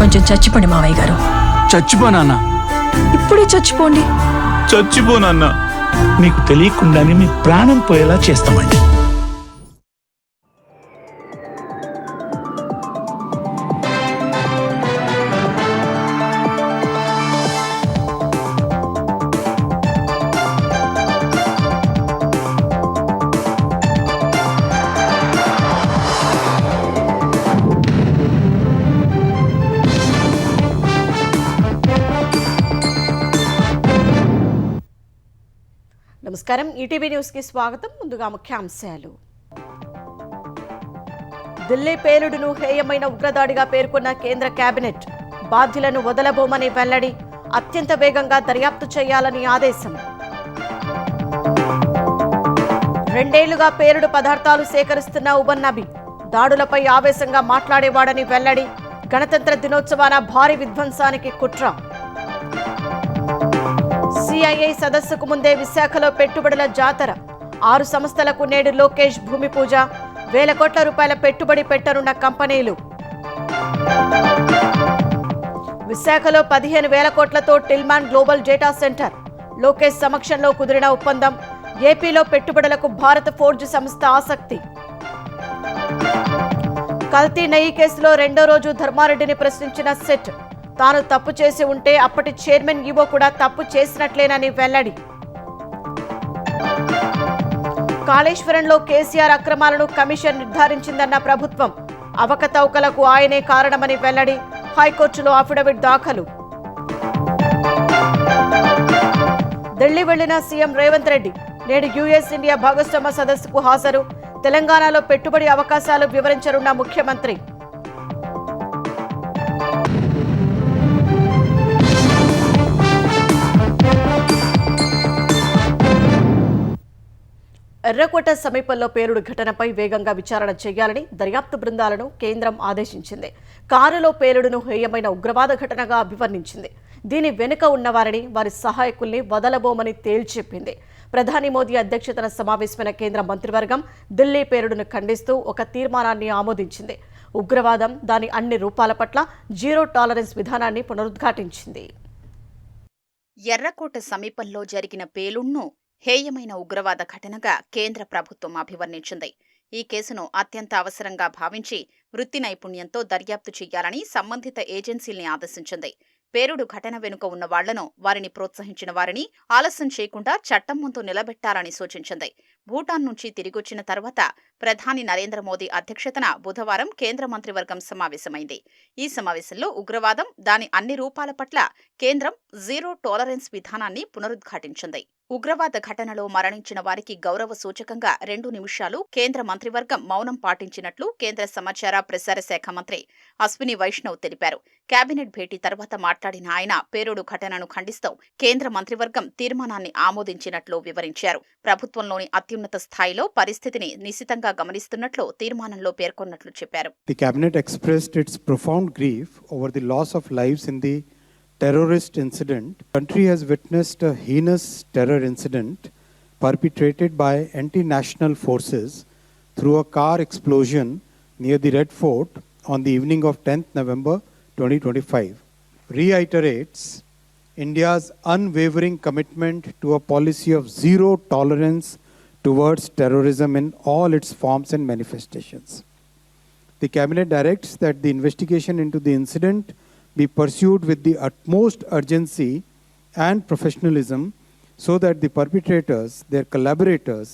కొంచెం చచ్చిపోండి మావయ్య గారు. చచ్చిపోనా? ఇప్పుడే చచ్చిపోండి. చచ్చిపోనన్నా. మీకు తెలియకుండానే మీ ప్రాణం పోయేలా చేస్తామండి. నమస్కారం, ఈటీవీ న్యూస్ కి స్వాగతం. ముందుగా ముఖ్యాంశాలు. ఢిల్లీ పేలుడును హేయమైన ఉగ్రదాడిగా పేర్కొన్న కేంద్ర కేబినెట్. బాధ్యులను వదలబోమని వెల్లడి. అత్యంత వేగంగా దర్యాప్తు చేయాలని ఆదేశం. 2 ఏళ్లుగా పేలుడు పదార్థాలు సేకరిస్తున్న ఉబన్ నబీ దాడులపై ఆవేశంగా మాట్లాడేవాడని వెల్లడి. గణతంత్ర దినోత్సవాన భారీ విధ్వంసానికి కుట్ర. సిఐఐ సదస్సుకు ముందే విశాఖలో పెట్టుబడుల జాతర. 6 సంస్థలకు నేడు లోకేష్ భూమి పూజ. వేల కోట్ల రూపాయల పెట్టుబడి పెట్టనున్న కంపెనీలు. విశాఖలో 15,000 కోట్లతో టిల్మాన్ గ్లోబల్ డేటా సెంటర్. లోకేష్ సమక్షంలో కుదిరిన ఒప్పందం. ఏపీలో పెట్టుబడులకు భారత ఫోర్జ్ సంస్థ ఆసక్తి. కల్తీ నెయ్యి కేసులో 2వ రోజు ధర్మారెడ్డిని ప్రశ్నించిన సెట్. తాను తప్పు చేసి ఉంటే అప్పటి చైర్మన్ ఈవో కూడా తప్పు చేసినట్లేనని వెల్లడి. కాళేశ్వరంలో కేసీఆర్ అక్రమాలను కమిషన్ నిర్ధారించిందన్న ప్రభుత్వం. అవకతవకలకు ఆయనే కారణమని వెల్లడి. హైకోర్టులో అఫిడవిట్ దాఖలు. ఢిల్లీ వెళ్లిన సీఎం రేవంత్ రెడ్డి నేడు యుఎస్ ఇండియా భాగస్వామ్య సదస్సుకు హాజరు. తెలంగాణలో పెట్టుబడి అవకాశాలు వివరించనున్న ముఖ్యమంత్రి. ఎర్రకోట సమీపంలో పేలుడు ఘటనపై వేగంగా విచారణ చేయాలని దర్యాప్తు బృందాలను కేంద్రం ఆదేశించింది. కారులో పేలుడును హేయమైన ఉగ్రవాద ఘటనగా అభివర్ణించింది. దీని వెనుక ఉన్నవారిని, వారి సహాయకుల్ని వదలబోమని తేల్చెప్పింది. ప్రధాని మోదీ అధ్యక్షతన సమావేశమైన కేంద్ర మంత్రివర్గం ఢిల్లీ పేలుడును ఖండిస్తూ ఒక తీర్మానాన్ని ఆమోదించింది. ఉగ్రవాదం, దాని అన్ని రూపాల పట్ల జీరో టాలరెన్స్ విధానాన్ని పునరుద్ఘాటించింది. ఎర్రకోట సమీపంలో జరిగిన పేలుడును హేయమైన ఉగ్రవాద ఘటనగా కేంద్ర ప్రభుత్వం అభివర్ణించింది. ఈ కేసును అత్యంత అవసరంగా భావించి వృత్తి నైపుణ్యంతో దర్యాప్తు చేయాలని సంబంధిత ఏజెన్సీల్ని ఆదేశించింది. పేలుడు ఘటన వెనుక ఉన్న వాళ్లను, వారిని ప్రోత్సహించిన వారిని ఆలస్యం చేయకుండా చట్టం ముందు నిలబెట్టాలని సూచించింది. భూటాన్ నుంచి తిరిగొచ్చిన తర్వాత ప్రధాని నరేంద్ర మోదీ అధ్యక్షతన బుధవారం కేంద్ర మంత్రివర్గం సమావేశమైంది. ఈ సమావేశంలో ఉగ్రవాదం, దాని అన్ని రూపాల పట్ల కేంద్రం జీరో టాలరెన్స్ విధానాన్ని పునరుద్ఘాటించింది. ఉగ్రవాద ఘటనలో మరణించిన వారికి గౌరవ సూచకంగా 2 నిమిషాలు కేంద్ర మంత్రివర్గం మౌనం పాటించినట్లు కేంద్ర సమాచార ప్రసార శాఖ మంత్రి అశ్విని వైష్ణవ్ తెలిపారు. కేబినెట్ భేటీ తర్వాత మాట్లాడిన ఆయన పేలుడు ఘటనను ఖండిస్తూ కేంద్ర మంత్రివర్గం తీర్మానాన్ని ఆమోదించినట్లు వివరించారు. ప్రభుత్వంలోని అత్యున్నత స్థాయిలో పరిస్థితిని నిశితంగా గమనిస్తున్నట్లు తీర్మానంలో పేర్కొన్నట్లు చెప్పారు. The cabinet expressed its profound grief over the loss of lives in the terrorist incident. The country has witnessed a heinous terror incident perpetrated by anti-national forces through a car explosion near the Red Fort on the evening of 10th November 2025. Reiterates India's unwavering commitment to a policy of zero tolerance towards terrorism in all its forms and manifestations. The cabinet directs that the investigation into the incident be pursued with the utmost urgency and professionalism so that the perpetrators, their collaborators,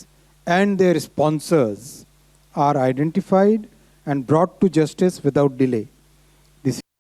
and their sponsors are identified and brought to justice without delay.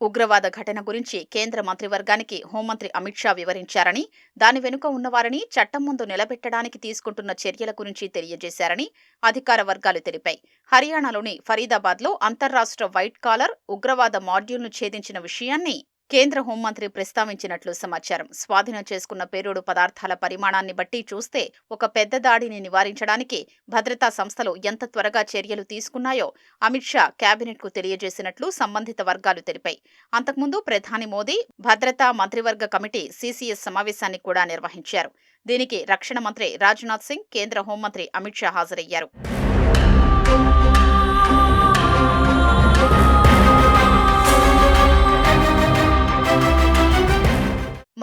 ఉగ్రవాద ఘటన గురించి కేంద్ర మంత్రివర్గానికి హోంమంత్రి అమిత్ షా వివరించారని, దాని వెనుక ఉన్నవారిని చట్టం ముందు నిలబెట్టడానికి తీసుకుంటున్న చర్యల గురించి తెలియజేశారని అధికార వర్గాలు తెలిపాయి. హర్యానాలోని ఫరీదాబాద్లో అంతర్రాష్ట్ర వైట్ కాలర్ ఉగ్రవాద మాడ్యూల్ను ఛేదించిన విషయాన్ని కేంద్ర హోంమంత్రి ప్రస్తావించినట్లు సమాచారం. స్వాధీనం చేసుకున్న పేలుడు పదార్థాల పరిమాణాన్ని బట్టి చూస్తే ఒక పెద్ద దాడిని నివారించడానికి భద్రతా సంస్థలు ఎంత త్వరగా చర్యలు తీసుకున్నాయో అమిత్ షా కేబినెట్కు తెలియజేసినట్లు సంబంధిత వర్గాలు తెలిపాయి. అంతకుముందు ప్రధాని మోదీ భద్రతా మంత్రివర్గ కమిటీ సీసీఎస్ సమావేశాన్ని కూడా నిర్వహించారు. దీనికి రక్షణ మంత్రి రాజ్నాథ్ సింగ్, కేంద్ర హోంమంత్రి అమిత్ షా హాజరయ్యారు.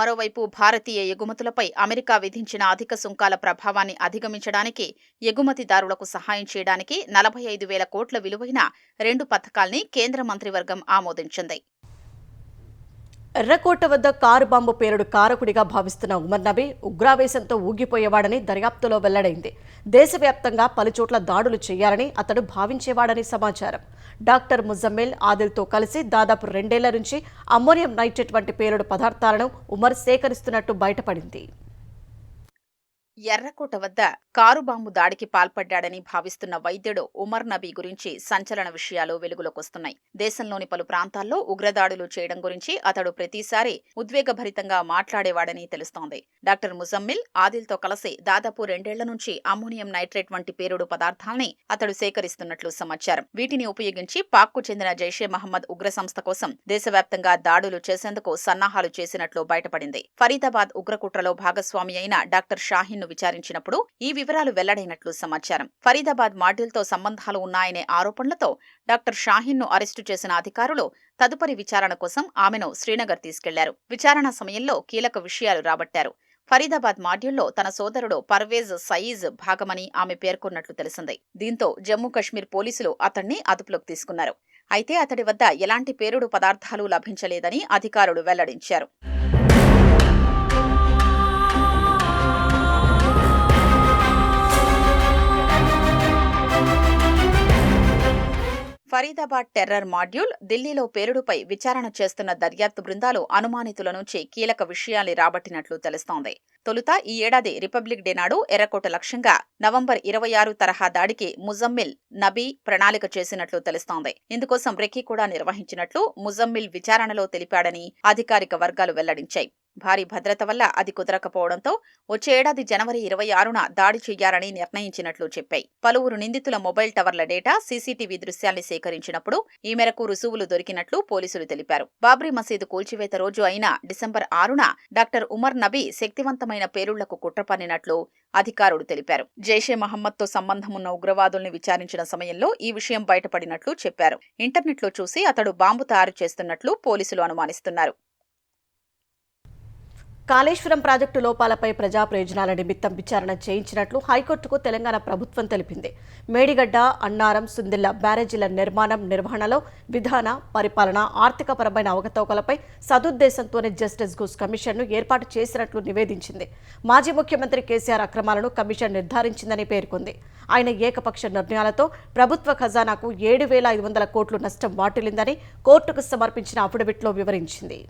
మరోవైపు భారతీయ ఎగుమతులపై అమెరికా విధించిన అధిక సుంకాల ప్రభావాన్ని అధిగమించడానికి ఎగుమతిదారులకు సహాయం చేయడానికి 45,000 కోట్ల విలువైన 2 పథకాల్ని కేంద్ర మంత్రివర్గం ఆమోదించింది. ఎర్రకోట వద్ద కారు బాంబు పేలుడు కారకుడిగా భావిస్తున్న ఉమర్ నబీ ఉగ్రావేశంతో ఊగిపోయేవాడని దర్యాప్తులో వెల్లడైంది. దేశవ్యాప్తంగా పలుచోట్ల దాడులు చేయాలని అతడు భావించేవాడని సమాచారం. డాక్టర్ ముజమ్మిల్ ఆదిల్తో కలిసి దాదాపు 2 ఏళ్ల నుంచి అమ్మోనియం నైట్రేట్ వంటి పేలుడు పదార్థాలను ఉమర్ సేకరిస్తున్నట్టు బయటపడింది. ఎర్రకోట వద్ద కారు బాంబు దాడికి పాల్పడ్డాడని భావిస్తున్న వైద్యుడు ఉమర్ నబీ గురించి సంచలన విషయాలు వెలుగులోకొస్తున్నాయి. దేశంలోని పలు ప్రాంతాల్లో ఉగ్రదాడులు చేయడం గురించి అతడు ప్రతిసారి ఉద్వేగభరితంగా మాట్లాడేవాడని తెలుస్తోంది. డాక్టర్ ముజమ్మిల్ ఆదిల్తో కలిసి దాదాపు 2 ఏళ్ల నుంచి అమ్మోనియం నైట్రేట్ వంటి పేలుడు పదార్థాల్ని అతడు సేకరిస్తున్నట్లు సమాచారం. వీటిని ఉపయోగించి పాక్కు చెందిన జైషే మహమ్మద్ ఉగ్ర సంస్థ కోసం దేశవ్యాప్తంగా దాడులు చేసేందుకు సన్నాహాలు చేసినట్లు బయటపడింది. ఫరీదాబాద్ ఉగ్రకుట్రలో భాగస్వామి అయిన డాక్టర్ షాహీన్ విచారించినప్పుడు ఈ వివరాలు వెల్లడైనట్లు సమాచారం. ఫరీదాబాద్ మాడ్యూల్తో సంబంధాలు ఉన్నాయనే ఆరోపణలతో డాక్టర్ షాహీన్ను అరెస్టు చేసిన అధికారులు తదుపరి విచారణ కోసం ఆమెను శ్రీనగర్ తీసుకెళ్లారు. విచారణ సమయంలో కీలక విషయాలు రాబట్టారు. ఫరీదాబాద్ మాడ్యూల్లో తన సోదరుడు పర్వేజ్ సయీజ్ భాగమని ఆమె పేర్కొన్నట్లు తెలిసింది. దీంతో జమ్మూ కశ్మీర్ పోలీసులు అతన్ని అదుపులోకి తీసుకున్నారు. అయితే అతడి వద్ద ఎలాంటి పేలుడు పదార్థాలు లభించలేదని అధికారులు వెల్లడించారు. ఫరీదాబాద్ టెర్రర్ మాడ్యూల్, ఢిల్లీలో పేలుడుపై విచారణ చేస్తున్న దర్యాప్తు బృందాలు అనుమానితుల నుంచి కీలక విషయాల్ని రాబట్టినట్లు తెలుస్తోంది. తొలుత ఈ ఏడాది రిపబ్లిక్ డే నాడు ఎర్రకోట లక్ష్యంగా నవంబర్ 26 తరహా దాడికి ముజమ్మిల్ నబీ ప్రణాళిక చేసినట్లు తెలుస్తోంది. ఇందుకోసం రెక్కీ కూడా నిర్వహించినట్లు ముజమ్మిల్ విచారణలో తెలిపాడని అధికారిక వర్గాలు వెల్లడించాయి. భారీ భద్రత వల్ల అది కుదరకపోవడంతో వచ్చే ఏడాది జనవరి 26న దాడి చెయ్యాలని నిర్ణయించినట్లు చెప్పాయి. పలువురు నిందితుల మొబైల్ టవర్ల డేటా, సీసీటీవీ దృశ్యాల్ని సేకరించినప్పుడు ఈ మేరకు రుజువులు దొరికినట్లు పోలీసులు తెలిపారు. బాబ్రీ మసీదు కూల్చివేత రోజు అయిన డిసెంబర్ 6న డాక్టర్ ఉమర్ నబీ శక్తివంతమైన పేలుళ్లకు కుట్ర పన్నినట్లు అధికారులు తెలిపారు. జైషే మహమ్మద్తో సంబంధమున్న ఉగ్రవాదుల్ని విచారించిన సమయంలో ఈ విషయం బయటపడినట్లు చెప్పారు. ఇంటర్నెట్లో చూసి అతడు బాంబు తయారు చేస్తున్నట్లు పోలీసులు అనుమానిస్తున్నారు. కాళేశ్వరం ప్రాజెక్టు లోపాలపై ప్రజా ప్రయోజనాల నిమిత్తం విచారణ చేయించినట్లు హైకోర్టుకు తెలంగాణ ప్రభుత్వం తెలిపింది. మేడిగడ్డ, అన్నారం, సుందిళ్ల బ్యారేజీల నిర్మాణం, నిర్వహణలో విధాన, పరిపాలన, ఆర్థికపరమైన అవకతవకలపై సదుద్దేశంతోనే జస్టిస్ ఘోష్ కమిషన్ను ఏర్పాటు చేసినట్లు నివేదించింది. మాజీ ముఖ్యమంత్రి కేసీఆర్ అక్రమాలను కమిషన్ నిర్ధారించిందని పేర్కొంది. ఆయన ఏకపక్ష నిర్ణయాలతో ప్రభుత్వ ఖజానాకు 7,500 కోట్లు నష్టం వాటిల్లిందని కోర్టుకు సమర్పించిన అఫిడవిట్లో వివరించింది.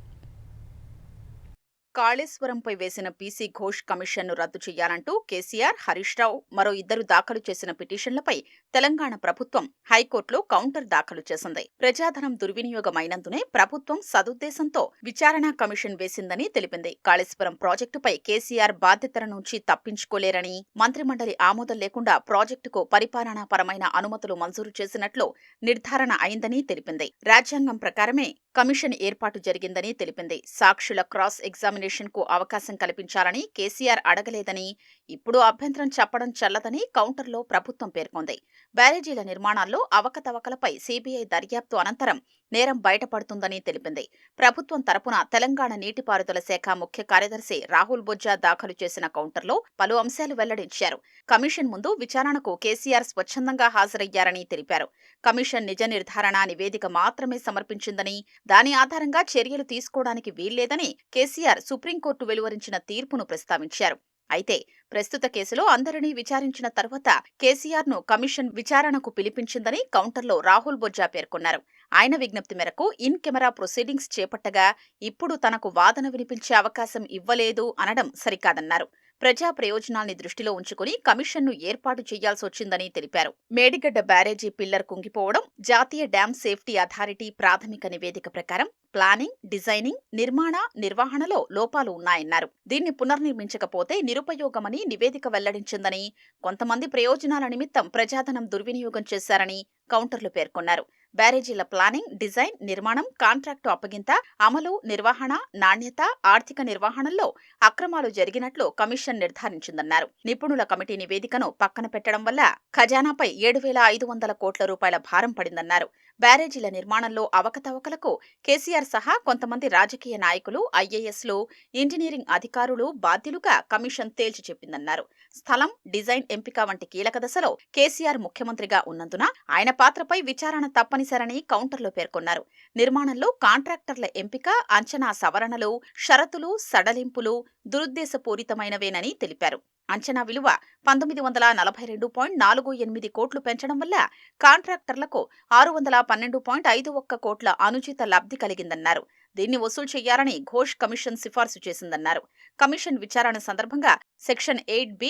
కాళేశ్వరంపై వేసిన పీసీ ఘోష్ కమిషన్ను రద్దు చేయాలంటూ కేసీఆర్, హరీష్ రావు మరో ఇద్దరు దాఖలు చేసిన పిటిషన్లపై తెలంగాణ ప్రభుత్వం హైకోర్టులో కౌంటర్ దాఖలు చేసింది. ప్రజాధనం దుర్వినియోగమైనందునే ప్రభుత్వం సదుద్దేశంతో విచారణా కమిషన్ వేసిందని తెలిపింది. కాళేశ్వరం ప్రాజెక్టుపై కేసీఆర్ బాధ్యతల నుంచి తప్పించుకోలేరని, మంత్రిమండలి ఆమోదం లేకుండా ప్రాజెక్టుకు పరిపాలనాపరమైన అనుమతులు మంజూరు చేసినట్లు నిర్ధారణ అయిందని తెలిపింది. రాజ్యాంగం ప్రకారమే కమిషన్ ఏర్పాటు జరిగిందని తెలిపింది. సాక్షుల క్రాస్ ఎగ్జామినేషన్ కు అవకాశం కల్పించాలని కేసీఆర్ అడగలేదని, ఇప్పుడు అభ్యంతరం చెప్పడం చెల్లదని కౌంటర్లో ప్రభుత్వం పేర్కొంది. బ్యారేజీల నిర్మాణాల్లో అవకతవకలపై సీబీఐ దర్యాప్తు అనంతరం నేరం బయటపడుతుందని తెలిపింది. ప్రభుత్వం తరపున తెలంగాణ నీటిపారుదల శాఖ ముఖ్య కార్యదర్శి రాహుల్ బొజ్జా దాఖలు చేసిన కౌంటర్లో పలు అంశాలు వెల్లడించారు. కమిషన్ ముందు విచారణకు కేసీఆర్ స్వచ్ఛందంగా హాజరయ్యారని తెలిపారు. కమిషన్ నిజ నిర్ధారణ నివేదిక మాత్రమే సమర్పించిందని, దాని ఆధారంగా చర్యలు తీసుకోవడానికి వీల్లేదని కేసీఆర్ సుప్రీంకోర్టు వెలువరించిన తీర్పును ప్రస్తావించారు. అయితే ప్రస్తుత కేసులో అందరినీ విచారించిన తర్వాత కేసీఆర్ను కమిషన్ విచారణకు పిలిపించిందని కౌంటర్లో రాహుల్ బొజ్జా పేర్కొన్నారు. ఆయన విజ్ఞప్తి మేరకు ఇన్ కెమెరా ప్రొసీడింగ్స్ చేపట్టగా ఇప్పుడు తనకు వాదన వినిపించే అవకాశం ఇవ్వలేదు అనడం సరికాదన్నారు. ప్రజా ప్రయోజనాల్ని దృష్టిలో ఉంచుకుని కమిషన్ను ఏర్పాటు చేయాల్సొచ్చిందని తెలిపారు. మేడిగడ్డ బ్యారేజీ పిల్లర్ కుంగిపోవడం, జాతీయ డ్యాం సేఫ్టీ అథారిటీ ప్రాథమిక నివేదిక ప్రకారం ప్లానింగ్, డిజైనింగ్, నిర్మాణ, నిర్వహణలో లోపాలు ఉన్నాయన్నారు. దీన్ని పునర్నిర్మించకపోతే నిరుపయోగమని నివేదిక వెల్లడించిందని, కొంతమంది ప్రయోజనాల నిమిత్తం ప్రజాధనం దుర్వినియోగం చేశారని కౌంటర్లు పేర్కొన్నారు. బ్యారేజీల ప్లానింగ్, డిజైన్, నిర్మాణం, కాంట్రాక్టు అప్పగింత, అమలు, నిర్వహణ, నాణ్యత, ఆర్థిక నిర్వహణలో అక్రమాలు జరిగినట్లు కమిషన్ నిర్ధారించిందన్నారు. నిపుణుల కమిటీ నివేదికను పక్కన పెట్టడం వల్ల ఖజానాపై 7,500 కోట్ల రూపాయల భారం పడిందన్నారు. బ్యారేజీల నిర్మాణంలో అవకతవకలకు కేసీఆర్ సహా కొంతమంది రాజకీయ నాయకులు, ఐఏఎస్లు, ఇంజనీరింగ్ అధికారులు బాధ్యులుగా కమిషన్ తేల్చి చెప్పిందన్నారు. స్థలం, డిజైన్ ఎంపిక వంటి కీలక దశలో కేసీఆర్ ముఖ్యమంత్రిగా ఉన్నందున ఆయన పాత్రపై విచారణ తప్పనిసరని కౌంటర్లో పేర్కొన్నారు. నిర్మాణంలో కాంట్రాక్టర్ల ఎంపిక, అంచనా సవరణలు, షరతులు, సడలింపులు దురుద్దేశపూరితమైనవేనని తెలిపారు. అంచనా విలువ 1942.48 కోట్లు పెంచడం వల్ల కాంట్రాక్టర్లకు 612.51 కోట్ల అనుచిత లబ్ధి కలిగిందన్నారు. దీన్ని వసూలు చేయాలని ఘోష్ కమిషన్ సిఫార్సు చేసిందన్నారు. కమిషన్ విచారణ సందర్భంగా సెక్షన్ 8B,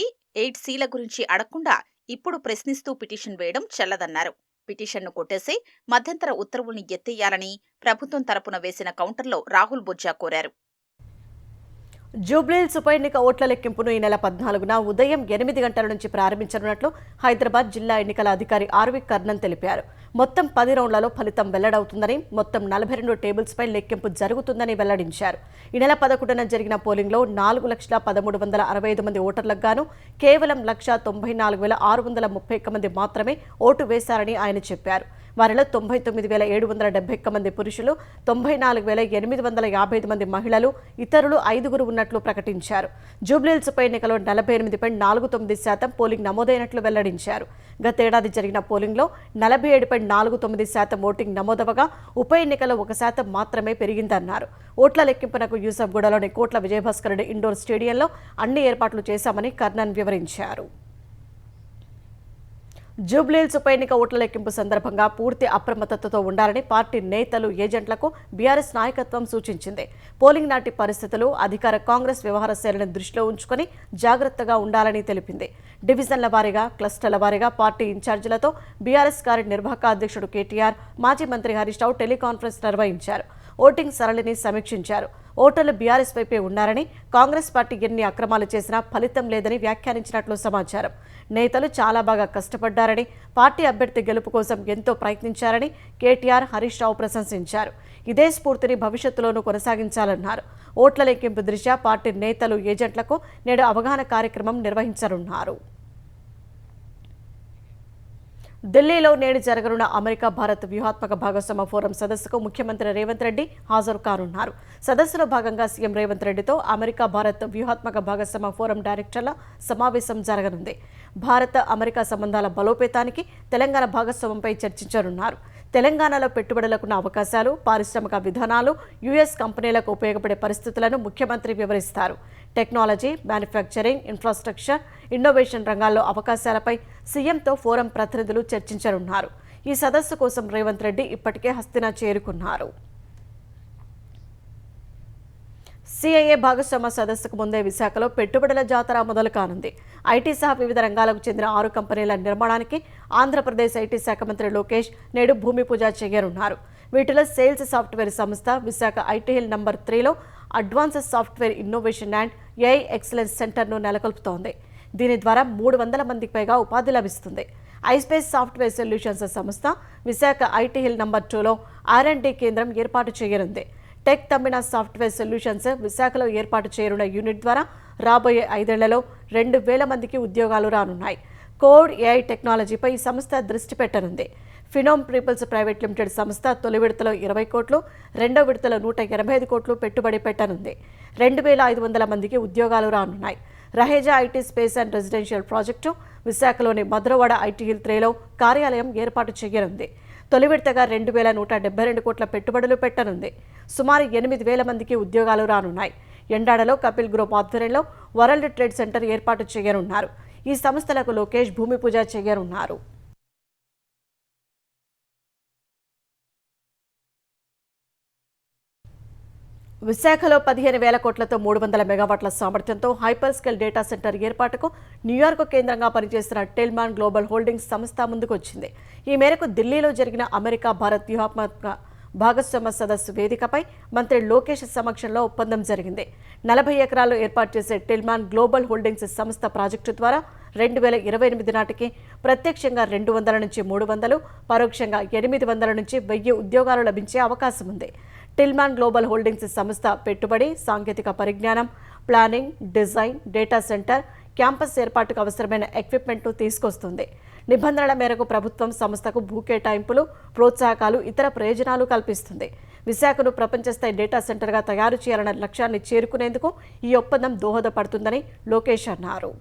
8Cల గురించి అడగకుండా ఇప్పుడు ప్రశ్నిస్తూ పిటిషన్ వేయడం చెల్లదన్నారు. పిటిషన్ను కొట్టేసి మధ్యంతర ఉత్తర్వుల్ని ఎత్తేయాలని ప్రభుత్వం తరపున వేసిన కౌంటర్లో రాహుల్ బొజ్జా కోరారు. జూబ్లీహిల్స్ ఉప ఎన్నిక ఓట్ల లెక్కింపును ఈ నెల 14న ఉదయం 8 గంటల నుంచి ప్రారంభించనున్నట్లు హైదరాబాద్ జిల్లా ఎన్నికల అధికారి ఆర్వి కర్ణన్ తెలిపారు. మొత్తం 10 రౌండ్లలో ఫలితం వెల్లడవుతుందని, మొత్తం 42 టేబుల్స్పై లెక్కింపు జరుగుతుందని వెల్లడించారు. ఈ నెల 11న జరిగిన పోలింగ్లో 4,13,65 మంది ఓటర్లకు గాను కేవలం 1,94,631 మంది మాత్రమే ఓటు వేశారని ఆయన చెప్పారు. వారిలో 99,771 మంది పురుషులు, 94,855 మంది మహిళలు, ఇతరులు 5 ఉన్నట్లు ప్రకటించారు. జూబ్లీహిల్స్ ఉప ఎన్నికలో 48.49% పోలింగ్ నమోదైనట్లు వెల్లడించారు. గతేడాది జరిగిన పోలింగ్లో 47.49% ఓటింగ్ నమోదవగా ఉప ఎన్నికలో 1% మాత్రమే పెరిగిందన్నారు. ఓట్ల లెక్కింపునకు యూసఫ్గూడలోని కోట్ల విజయభాస్కర్ రెడ్డి ఇండోర్ స్టేడియంలో అన్ని ఏర్పాట్లు చేశామని కర్ణన్ వివరించారు. జూబ్లీహిల్స్ ఉప ఎన్నిక ఓట్ల లెక్కింపు సందర్భంగా పూర్తి అప్రమత్తతతో ఉండాలని పార్టీ నేతలు, ఏజెంట్లకు బీఆర్ఎస్ నాయకత్వం సూచించింది. పోలింగ్ నాటి పరిస్థితులు, అధికార కాంగ్రెస్ వ్యవహార శైలిని దృష్టిలో ఉంచుకొని జాగ్రత్తగా ఉండాలని తెలిపింది. డివిజన్ల వారీగా, క్లస్టర్ల వారీగా పార్టీ ఇన్ఛార్జీలతో బీఆర్ఎస్ కార్యనిర్వాహక అధ్యక్షుడు కేటీఆర్, మాజీ మంత్రి హరీష్ రావు టెలికాన్ఫరెన్స్ నిర్వహించారు. ఓటింగ్ సరళిని సమీక్షించారు. ఓటర్లు బీఆర్ఎస్ వైపే ఉన్నారని, కాంగ్రెస్ పార్టీ ఎన్ని అక్రమాలు చేసినా ఫలితం లేదని వ్యాఖ్యానించినట్లు సమాచారం. నేతలు చాలా బాగా కష్టపడ్డారని, పార్టీ అభ్యర్థి గెలుపు కోసం ఎంతో ప్రయత్నించారని కేటీఆర్, హరీష్ రావు ప్రశంసించారు. ఇదే స్ఫూర్తిని భవిష్యత్తులోనూ కొనసాగించాలన్నారు. ఓట్ల లెక్కింపు దృష్ట్యా పార్టీ నేతలు, ఏజెంట్లకు నేడు అవగాహన కార్యక్రమం నిర్వహించనున్నారు. ఢిల్లీలో నేడు జరగనున్న అమెరికా భారత్ వ్యూహాత్మక భాగస్వామ్య ఫోరం సదస్సుకు ముఖ్యమంత్రి రేవంత్ రెడ్డి హాజరు కానున్నారు. సదస్సులో భాగంగా సీఎం రేవంత్ రెడ్డితో అమెరికా భారత్ వ్యూహాత్మక భాగస్వామ్య ఫోరం డైరెక్టర్ల సమావేశం జరగనుంది. భారత్ అమెరికా సంబంధాల బలోపేతానికి తెలంగాణ భాగస్వామ్యంపై చర్చించనున్నారు. తెలంగాణలో పెట్టుబడులకున్న అవకాశాలు, పారిశ్రామిక విధానాలు, యుఎస్ కంపెనీలకు ఉపయోగపడే పరిస్థితులను ముఖ్యమంత్రి వివరిస్తారు. టెక్నాలజీ, మ్యానుఫ్యాక్చరింగ్, ఇన్ఫ్రాస్ట్రక్చర్, ఇన్నోవేషన్ రంగాల్లో అవకాశాలపై సీఎంతో ఫోరం ప్రతినిధులు చర్చించనున్నారు. ఈ సదస్సు కోసం రేవంత్ రెడ్డి ఇప్పటికే హస్తినా చేరుకున్నారు. సిఐఏ భాగస్వామ్య సదస్సుకు ముందే విశాఖలో పెట్టుబడుల జాతర మొదలు కానుంది. ఐటీ సహా వివిధ రంగాలకు చెందిన 6 కంపెనీల నిర్మాణానికి ఆంధ్రప్రదేశ్ ఐటీ శాఖ మంత్రి లోకేష్ నేడు భూమి పూజ చేయనున్నారు. వీటిలో సేల్స్ సాఫ్ట్వేర్ సంస్థ విశాఖ ఐటీ హిల్ నంబర్ 3లో advanced software innovation and AI excellence సెంటర్ను నెలకొల్పుతోంది. దీని ద్వారా 300 మందికి పైగా ఉపాధి లభిస్తుంది. ఐస్పేస్ సాఫ్ట్వేర్ సొల్యూషన్స్ సంస్థ విశాఖ ఐటీ హిల్ నంబర్ 2లో R&D కేంద్రం ఏర్పాటు చేయనుంది. టెక్ తమ్మిన సాఫ్ట్వేర్ సొల్యూషన్స్ విశాఖలో ఏర్పాటు చేయనున్న యూనిట్ ద్వారా రాబోయే 5 ఏళ్లలో 2,000 మందికి ఉద్యోగాలు రానున్నాయి. కోడ్ ఏఐ టెక్నాలజీపై ఈ సంస్థ దృష్టి పెట్టనుంది. ఫినోమ్ పీపుల్స్ ప్రైవేట్ లిమిటెడ్ సంస్థ తొలి విడతలో 20 కోట్లు, రెండో విడతలో 185 కోట్లు పెట్టుబడి పెట్టనుంది. 2,500 మందికి ఉద్యోగాలు రానున్నాయి. Raheja IT space and residential project విశాఖలోని మధురవాడ ఐటీ హిల్ 3లో కార్యాలయం ఏర్పాటు చేయనుంది. తొలి విడతగా 2,172 కోట్ల పెట్టుబడులు పెట్టనుంది. సుమారు 8,000 మందికి ఉద్యోగాలు రానున్నాయి. ఎండాడలో కపిల్ గ్రూప్ ఆధ్వర్యంలో వరల్డ్ ట్రేడ్ సెంటర్ ఏర్పాటు చేయనున్నారు. ఈ సంస్థలకు లోకేష్ భూమి పూజ చేయనున్నారు. విశాఖలో 15,000 కోట్లతో 300 మెగావాట్ల సామర్థ్యంతో హైపర్ స్కేల్ డేటా సెంటర్ ఏర్పాటుకు న్యూయార్క్ కేంద్రంగా పనిచేస్తున్న టెల్మాన్ గ్లోబల్ హోల్డింగ్స్ సంస్థ ముందుకొచ్చింది. ఈ మేరకు ఢిల్లీలో జరిగిన అమెరికా భారత్ వ్యూహాత్మక భాగస్వామ్య సదస్సు వేదికపై మంత్రి లోకేష్ సమక్షంలో ఒప్పందం జరిగింది. 40 ఎకరాల్లో ఏర్పాటు చేసే టెల్మాన్ గ్లోబల్ హోల్డింగ్స్ సంస్థ ప్రాజెక్టు ద్వారా 2028 నాటికి ప్రత్యక్షంగా 200 నుంచి 300, పరోక్షంగా 800 నుంచి 1000 ఉద్యోగాలు లభించే అవకాశం ఉంది. టిల్మాన్ గ్లోబల్ హోల్డింగ్స్ సంస్థ పెట్టుబడి, సాంకేతిక పరిజ్ఞానం, planning, design, data centre, campus ఏర్పాటుకు అవసరమైన ఎక్విప్మెంట్ను తీసుకొస్తుంది. నిబంధనల మేరకు ప్రభుత్వం సంస్థకు భూ కేటాయింపులు, ప్రోత్సాహకాలు, ఇతర ప్రయోజనాలు కల్పిస్తుంది. విశాఖను ప్రపంచ స్థాయి డేటా సెంటర్గా తయారు చేయాలన్న లక్ష్యాన్ని చేరుకునేందుకు ఈ ఒప్పందం దోహదపడుతుందని లోకేష్ అన్నారు.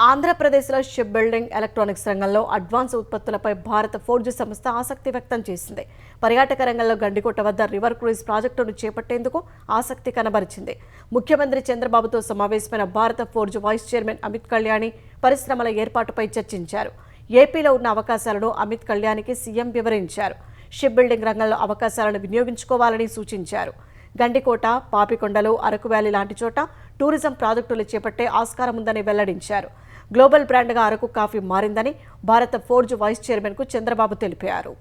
ఆంధ్రప్రదేశ్లో షిప్ బిల్డింగ్, ఎలక్ట్రానిక్స్ రంగంలో అడ్వాన్స్ ఉత్పత్తులపై భారత ఫోర్జ్ సంస్థ ఆసక్తి వ్యక్తం చేసింది. పర్యాటక రంగంలో గండికోట వద్ద రివర్ క్రూయిజ్ ప్రాజెక్టును చేపట్టేందుకు ఆసక్తి కనబరిచింది. ముఖ్యమంత్రి చంద్రబాబుతో సమావేశమైన Bharat Forge vice chairman Amit Kalyani పరిశ్రమల ఏర్పాటుపై చర్చించారు. ఏపీలో ఉన్న అవకాశాలను అమిత్ కళ్యాణికి సీఎం వివరించారు. షిప్ బిల్డింగ్ రంగంలో అవకాశాలను వినియోగించుకోవాలని సూచించారు. గండికోట, పాపికొండలు, అరకు వ్యాలీ లాంటి చోట టూరిజం ప్రాజెక్టులు చేపట్టే ఆస్కారం ఉందని వెల్లడించారు. గ్లోబల్ బ్రాండ్గా అరకు కాఫీ మారిందని భారత ఫోర్జ్ వైస్ చైర్మన్కు చంద్రబాబు తెలిపారు.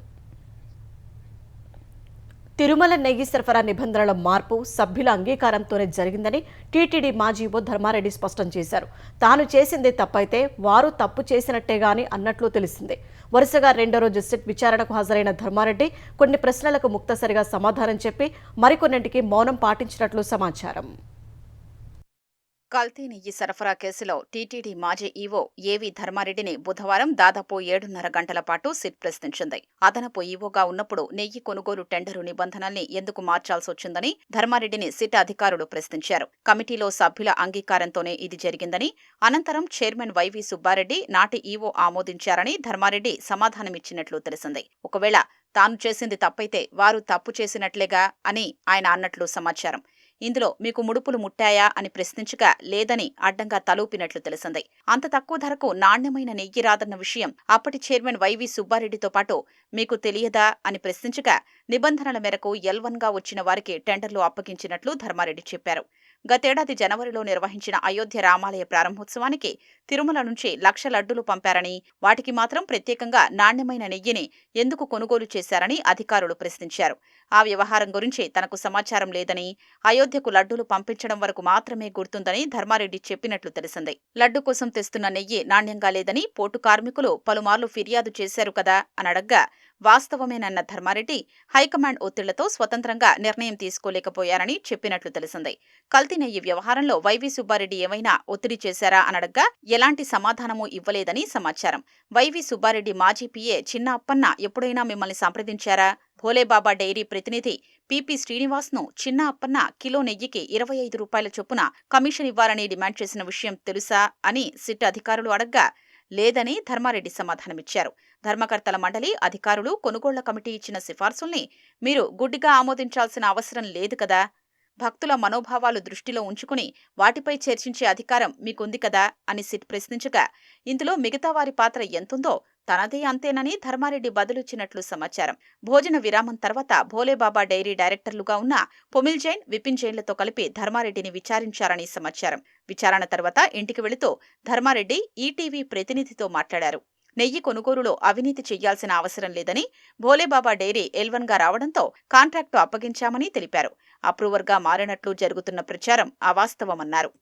తిరుమల నెయ్యి సరఫరా నిబంధనల మార్పు సభ్యుల అంగీకారంతోనే జరిగిందని టీటీడీ మాజీ ఈవో ధర్మారెడ్డి స్పష్టం చేశారు. తాను చేసిందే తప్పైతే వారు తప్పు చేసినట్టేగాని అన్నట్లు తెలిసింది. వరుసగా రెండో రోజు సిట్ విచారణకు హాజరైన ధర్మారెడ్డి కొన్ని ప్రశ్నలకు ముక్తసరిగా సమాధానం చెప్పి మరికొన్నింటికి మౌనం పాటించినట్లు సమాచారం. కల్తీ నెయ్యి సరఫరా కేసులో టీటీడీ మాజీ ఈవో ఏవీ ధర్మారెడ్డిని బుధవారం దాదాపు 7.5 గంటల పాటు సిట్ ప్రశ్నించింది. అదనపు ఈవోగా ఉన్నప్పుడు నెయ్యి కొనుగోలు టెండరు నిబంధనల్ని ఎందుకు మార్చాల్సొచ్చిందని ధర్మారెడ్డిని సిట్ అధికారులు ప్రశ్నించారు. కమిటీలో సభ్యుల అంగీకారంతోనే ఇది జరిగిందని, అనంతరం చైర్మన్ వైవీ సుబ్బారెడ్డి నాటి ఈవో ఆమోదించారని ధర్మారెడ్డి సమాధానమిచ్చినట్లు తెలిసింది. ఒకవేళ తాను చేసింది తప్పైతే వారు తప్పు చేసినట్లేగా అని ఆయన అన్నట్లు సమాచారం. ఇందులో మీకు ముడుపులు ముట్టాయా అని ప్రశ్నించగా లేదని అడ్డంగా తలూపినట్లు తెలిసింది. అంత తక్కువ ధరకు నాణ్యమైన నెయ్యి రాదన్న విషయం అప్పటి చైర్మన్ వైవీ సుబ్బారెడ్డితో పాటు మీకు తెలియదా అని ప్రశ్నించగా నిబంధనల మేరకు L1గా వచ్చిన వారికి టెండర్లు అప్పగించినట్లు ధర్మారెడ్డి చెప్పారు. గతేడాది జనవరిలో నిర్వహించిన అయోధ్య రామాలయ ప్రారంభోత్సవానికి తిరుమల నుంచి 1,00,000 లడ్డూలు పంపారని, వాటికి మాత్రం ప్రత్యేకంగా నాణ్యమైన నెయ్యిని ఎందుకు కొనుగోలు చేశారని అధికారులు ప్రశ్నించారు. ఆ వ్యవహారం గురించి తనకు సమాచారం లేదని, అయోధ్యకు లడ్డూలు పంపించడం వరకు మాత్రమే గుర్తుందని ధర్మారెడ్డి చెప్పినట్లు తెలిసింది. లడ్డు కోసం తెస్తున్న నెయ్యి నాణ్యంగా లేదని పోటు కార్మికులు పలుమార్లు ఫిర్యాదు చేశారు కదా అని అడగ్గా వాస్తవమేనన్న ధర్మారెడ్డి హైకమాండ్ ఒత్తిళ్లతో స్వతంత్రంగా నిర్ణయం తీసుకోలేకపోయారని చెప్పినట్లు తెలిసింది. కల్తీ నెయ్యి వ్యవహారంలో వైవీ సుబ్బారెడ్డి ఏమైనా ఒత్తిడి చేశారా అనడగ్గా ఎలాంటి సమాధానమూ ఇవ్వలేదని సమాచారం. వైవీ సుబ్బారెడ్డి మాజీ పీఏ చిన్న అప్పన్న ఎప్పుడైనా మిమ్మల్ని సంప్రదించారా? భోలేబాబా డైరీ ప్రతినిధి పీపీ శ్రీనివాస్ను చిన్న అప్పన్న కిలో నెయ్యికి 25 రూపాయల చొప్పున కమిషన్ ఇవ్వాలని డిమాండ్ చేసిన విషయం తెలుసా అని సిట్ అధికారులు అడగ్గా లేదని ధర్మారెడ్డి సమాధానమిచ్చారు. ధర్మకర్తల మండలి అధికారులు కొనుగోళ్ల కమిటీ ఇచ్చిన సిఫార్సుల్ని మీరు గుడ్డిగా ఆమోదించాల్సిన అవసరం లేదు కదా. భక్తుల మనోభావాలు దృష్టిలో ఉంచుకుని వాటిపై చర్చించే అధికారం మీకుంది కదా అని సిట్ ప్రశ్నించగా ఇందులో మిగతా వారి పాత్ర ఎంతుందో తనదే అంతేనని ధర్మారెడ్డి బదులిచ్చినట్లు సమాచారం. భోజన విరామం తర్వాత భోలేబాబా డైరీ డైరెక్టర్లుగా ఉన్న పొమిల్ జైన్, విపిన్ జైన్లతో కలిపి ధర్మారెడ్డిని విచారించారని సమాచారం. విచారణ తర్వాత ఇంటికి వెళుతూ ధర్మారెడ్డి ఈటీవీ ప్రతినిధితో మాట్లాడారు. నెయ్యి కొనుగోలులో అవినీతి చెయ్యాల్సిన అవసరం లేదని, భోలేబాబా డైరీ L1గా రావడంతో కాంట్రాక్టు అప్పగించామని తెలిపారు. అప్రూవర్గా మారినట్లు జరుగుతున్న ప్రచారం అవాస్తవమన్నారు.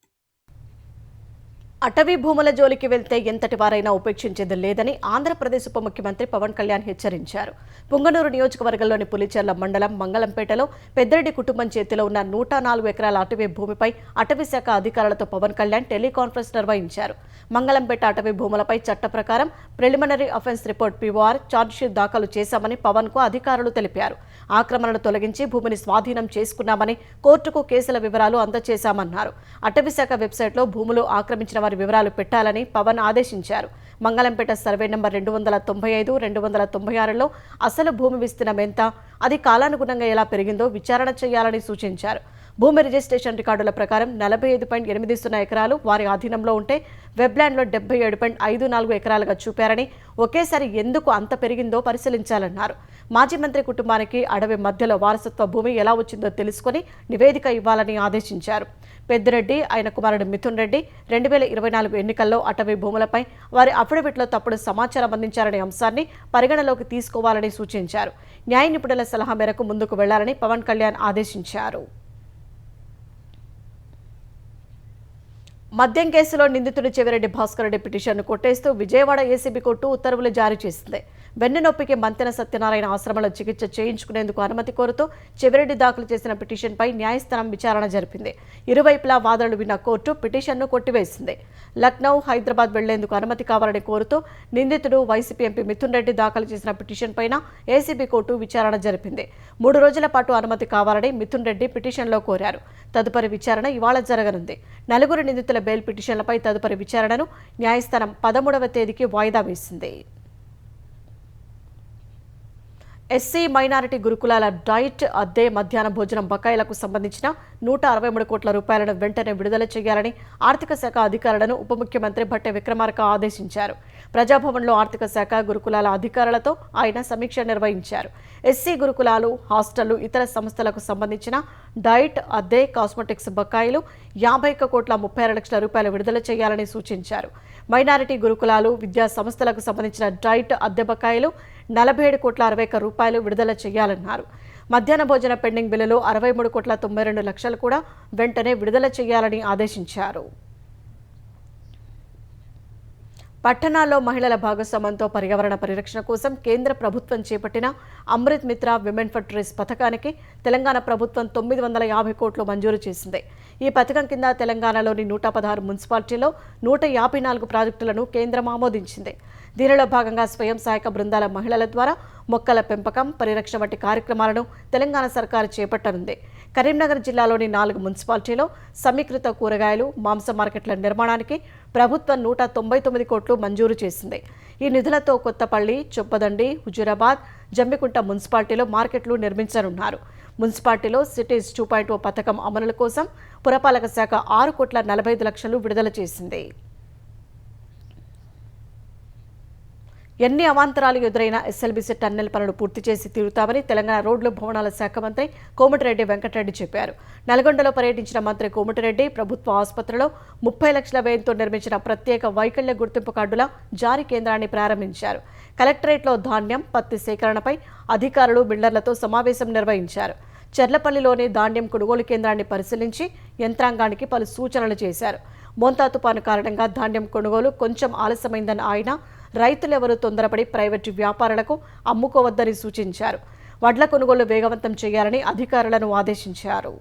అటవీ భూముల జోలికి వెళ్తే ఎంతటి వారైనా ఉపేక్షించేది లేదని ఆంధ్రప్రదేశ్ ఉప ముఖ్యమంత్రి పవన్ కళ్యాణ్ హెచ్చరించారు. పుంగనూరు నియోజకవర్గంలోని పులిచెర్ల మండలం మంగళంపేటలో పెద్దిరెడ్డి కుటుంబం చేతిలో ఉన్న 104 ఎకరాల అటవీ భూమిపై అటవీ శాఖ అధికారులతో పవన్ కళ్యాణ్ టెలికాన్ఫరెన్స్ నిర్వహించారు. మంగళంపేట అటవీ భూములపై చట్ట ప్రకారం preliminary offence report POR chargesheet దాఖలు చేశామని పవన్ కు అధికారులు తెలిపారు. ఆక్రమణను తొలగించి భూమిని స్వాధీనం చేసుకున్నామని, కోర్టుకు కేసుల వివరాలు అందజేశామన్నారు. అటవీ శాఖ వెబ్సైట్లో భూములు ఆక్రమించిన వారి వివరాలు పెట్టాలని పవన్ ఆదేశించారు. మంగళంపేట సర్వే నంబర్ 295, 296లో అసలు భూమి విస్తీర్ణం ఎంత, అది కాలానుగుణంగా ఎలా పెరిగిందో విచారణ చేయాలని సూచించారు. భూమి రిజిస్ట్రేషన్ రికార్డుల ప్రకారం 45.80 ఎకరాలు వారి ఆధీనంలో ఉంటే వెబ్లాండ్లో 77.54 ఎకరాలుగా చూపారని, ఒకేసారి ఎందుకు అంత పెరిగిందో పరిశీలించాలన్నారు. మాజీ మంత్రి కుటుంబానికి అడవి మధ్యలో వారసత్వ భూమి ఎలా వచ్చిందో తెలుసుకుని నివేదిక ఇవ్వాలని ఆదేశించారు. పెద్దిరెడ్డి, ఆయన కుమారుడు మిథున్ రెడ్డి 2024 ఎన్నికల్లో అటవీ భూములపై వారి అఫిడవిట్లో తప్పుడు సమాచారం అందించారనే అంశాన్ని పరిగణలోకి తీసుకోవాలని సూచించారు. న్యాయ నిపుణుల సలహా మేరకు ముందుకు వెళ్లాలని పవన్ కళ్యాణ్ ఆదేశించారు. మద్యం కేసులో నిందితుడు చెవిరెడ్డి భాస్కర్ రెడ్డి పిటిషన్ను కొట్టేస్తూ విజయవాడ ఏసీబీ కోర్టు ఉత్తర్వులు జారీ చేసింది. వెన్నునొప్పికి మంతెన సత్యనారాయణ ఆశ్రమంలో చికిత్స చేయించుకునేందుకు అనుమతి కోరుతూ చెవిరెడ్డి దాఖలు చేసిన పిటిషన్పై న్యాయస్థానం విచారణ జరిపింది. ఇరువైపులా వాదనలు విన్న కోర్టు పిటిషన్ను కొట్టివేసింది. లక్నో, హైదరాబాద్ వెళ్లేందుకు అనుమతి కావాలని కోరుతూ నిందితుడు వైసీపీ ఎంపీ మిథున్ రెడ్డి దాఖలు చేసిన పిటిషన్ పైన ఏసీబీ కోర్టు విచారణ జరిపింది. 3 రోజుల పాటు అనుమతి కావాలని మిథున్ రెడ్డి పిటిషన్లో కోరారు. తదుపరి విచారణ ఇవాళ జరగనుంది. 4 నిందితుల బెయిల్ పిటిషన్లపై తదుపరి విచారణను న్యాయస్థానం 13వ తేదీకి వాయిదా వేసింది. ఎస్సీ మైనారిటీ గురుకులాల డైట్ అద్దె మధ్యాహ్న భోజనం బకాయిలకు సంబంధించిన 163 కోట్ల రూపాయలను వెంటనే విడుదల చేయాలని ఆర్థిక శాఖ అధికారులను ఉప ముఖ్యమంత్రి భట్టి విక్రమార్క ఆదేశించారు. ప్రజాభవన్లో ఆర్థిక శాఖ గురుకులాల అధికారులతో ఆయన సమీక్ష నిర్వహించారు. ఎస్సీ గురుకులాలు, హాస్టళ్లు, ఇతర సంస్థలకు సంబంధించిన డైట్ అద్దె, కాస్మెటిక్స్ బకాయిలు 51 కోట్ల 36 లక్షల రూపాయలు విడుదల చేయాలని సూచించారు. మైనారిటీ గురుకులాలు, విద్యా సంస్థలకు సంబంధించిన డైట్ అద్దె బకాయిలు 47 కోట్ల 61 రూపాయలు విడుదల చేయాలన్నారు. మధ్యాహ్న భోజన పెండింగ్ బిల్లులు 63 కోట్ల 92 లక్షలు కూడా వెంటనే విడుదల చేయాలని ఆదేశించారు. పట్టణాల్లో మహిళల భాగస్వామ్యంతో పర్యావరణ పరిరక్షణ కోసం కేంద్ర ప్రభుత్వం చేపట్టిన అమృత్ మిత్ర విమెన్ ఫర్ ట్రీస్ పథకానికి తెలంగాణ ప్రభుత్వం 950 కోట్లు మంజూరు చేసింది. ఈ పథకం కింద తెలంగాణలోని 116 మున్సిపాలిటీల్లో 154 ప్రాజెక్టులను కేంద్రం ఆమోదించింది. దీనిలో భాగంగా స్వయం సహాయక బృందాల మహిళల ద్వారా మొక్కల పెంపకం, పరిరక్షణ వంటి కార్యక్రమాలను తెలంగాణ సర్కారు చేపట్టనుంది. కరీంనగర్ జిల్లాలోని 4 మున్సిపాలిటీలో సమీకృత కూరగాయలు, మాంస మార్కెట్ల నిర్మాణానికి ప్రభుత్వం 199 కోట్లు మంజూరు చేసింది. ఈ నిధులతో కొత్తపల్లి, చొప్పదండి, హుజూరాబాద్, జమ్మికుంట మున్సిపాలిటీలో మార్కెట్లు నిర్మించనున్నారు. మున్సిపాలిటీలో సిటీస్ 2.0 పథకం అమలు కోసం పురపాలక శాఖ 6 కోట్ల 45 లక్షలు విడుదల చేసింది. ఎన్ని అవాంతరాలు ఎదురైనా ఎస్ఎల్బీసీ టన్నెల్ పనులు పూర్తి చేసి తీరుతామని తెలంగాణ రోడ్లు, భవనాల శాఖ మంత్రి కోమటిరెడ్డి వెంకటరెడ్డి చెప్పారు. నల్గొండలో పర్యటించిన మంత్రి కోమటిరెడ్డి ప్రభుత్వ ఆసుపత్రిలో 30 లక్షల వ్యయంతో నిర్మించిన ప్రత్యేక వైకల్య గుర్తింపు కార్డుల జారీ కేంద్రాన్ని ప్రారంభించారు. కలెక్టరేట్లో ధాన్యం, పత్తి సేకరణపై అధికారులు, బిల్డర్లతో సమావేశం నిర్వహించారు. చెర్లపల్లిలోని ధాన్యం కొనుగోలు కేంద్రాన్ని పరిశీలించి యంత్రాంగానికి పలు సూచనలు చేశారు. మోంతా తుపాను కారణంగా ధాన్యం కొనుగోలు కొంచెం ఆలస్యమైందని ఆయన, రైతులెవరూ తొందరపడి ప్రైవేటు వ్యాపారులకు అమ్ముకోవద్దని సూచించారు. వడ్ల కొనుగోలు వేగవంతం చేయాలని అధికారులను ఆదేశించారు.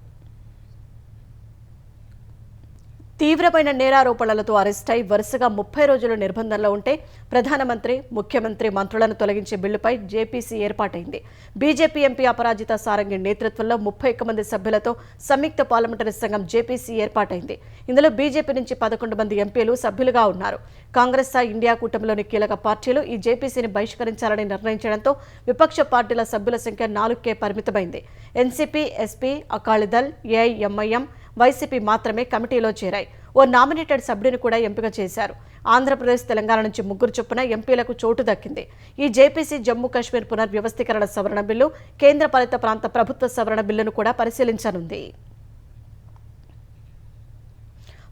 తీవ్రమైన నేరారోపణలతో అరెస్టై వరుసగా 30 రోజులు నిర్బంధంలో ఉంటే ప్రధానమంత్రి, ముఖ్యమంత్రి మంత్రులను తొలగించే బిల్లుపై జేపీసీ ఏర్పాటైంది. బీజేపీ ఎంపీ అపరాజిత సారంగి నేతృత్వంలో 31 మంది సభ్యులతో సంయుక్త పార్లమెంటరీ సంఘం జేపీసీ ఏర్పాటైంది. ఇందులో బీజేపీ నుంచి 11 మంది ఎంపీలు సభ్యులుగా ఉన్నారు. కాంగ్రెస్, ఇండియా కూటమిలోని కీలక పార్టీలు ఈ జేపీసీని బహిష్కరించాలని నిర్ణయించడంతో విపక్ష పార్టీల సభ్యుల సంఖ్య 4కే పరిమితమైంది. NCP, SP, Akali Dal, AIMIM, YCP మాత్రమే కమిటీలో చేరాయి. ఓ నామినేటెడ్ సభ్యుడిని కూడా ఎంపిక చేశారు. ఆంధ్రప్రదేశ్, తెలంగాణ నుంచి 3 చొప్పున ఎంపీలకు చోటు దక్కింది. ఈ జేపీసీ జమ్మూ కాశ్మీర్ పునర్వ్యవస్థీకరణ సవరణ బిల్లు, కేంద్ర పాలిత ప్రాంత ప్రభుత్వ సవరణ బిల్లును కూడా పరిశీలించనుంది.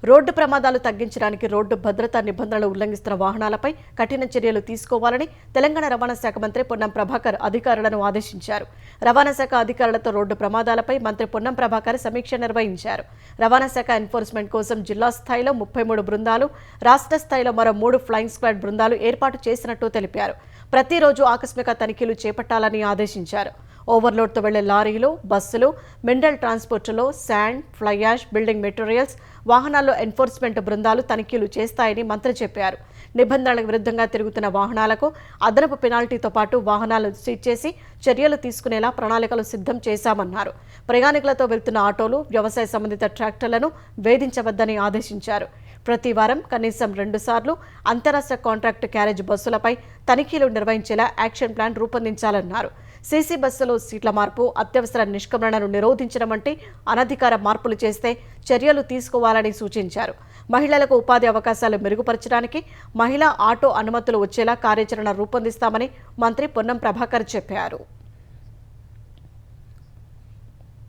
రోడ్డు ప్రమాదాలు తగ్గించడానికి రోడ్డు భద్రతా నిబంధనలు ఉల్లంఘిస్తున్న వాహనాలపై కఠిన చర్యలు తీసుకోవాలని తెలంగాణ రవాణా శాఖ మంత్రి పొన్నం ప్రభాకర్ అధికారులను ఆదేశించారు. రవాణా శాఖ అధికారులతో రోడ్డు ప్రమాదాలపై మంత్రి పొన్నం ప్రభాకర్ సమీక్ష నిర్వహించారు. రవాణా శాఖ ఎన్ఫోర్స్మెంట్ కోసం జిల్లా స్థాయిలో 33 బృందాలు, రాష్ట్ర స్థాయిలో మరో 3 ఫ్లయింగ్ స్క్వాడ్ బృందాలు ఏర్పాటు చేసినట్టు తెలిపారు. ప్రతిరోజు ఆకస్మిక తనిఖీలు చేపట్టాలని ఆదేశించారు. ఓవర్లోడ్తో వెళ్లే లారీలు, బస్సులు, మినరల్ ట్రాన్స్పోర్టులో sand, fly ash, building materials వాహనాల్లో ఎన్ఫోర్స్మెంట్ బృందాలు తనిఖీలు చేస్తాయని మంత్రి చెప్పారు. నిబంధనలకు విరుద్ధంగా తిరుగుతున్న వాహనాలకు అదనపు పెనాల్టీతో పాటు వాహనాలను సీజ్ చేసి చర్యలు తీసుకునేలా ప్రణాళికలు సిద్ధం చేశామన్నారు. ప్రయాణికులతో వెళ్తున్న ఆటోలు, వ్యవసాయ సంబంధిత ట్రాక్టర్లను వేధించవద్దని ఆదేశించారు. ప్రతి వారం కనీసం 2 సార్లు అంతరాష్ట్ర కాంట్రాక్ట్ క్యారేజ్ బస్సులపై తనిఖీలు నిర్వహించేలా యాక్షన్ ప్లాన్ రూపొందించాలన్నారు. సీసీ బస్సులో సీట్ల మార్పు, అత్యవసర నిష్క్రమణను నిరోధించడం వంటి అనధికార మార్పులు చేస్తే చర్యలు తీసుకోవాలని సూచించారు. మహిళలకు ఉపాధి అవకాశాలు మెరుగుపరచడానికి మహిళా ఆటో అనుమతులు వచ్చేలా కార్యాచరణ రూపొందిస్తామని మంత్రి పొన్నం ప్రభాకర్ చెప్పారు.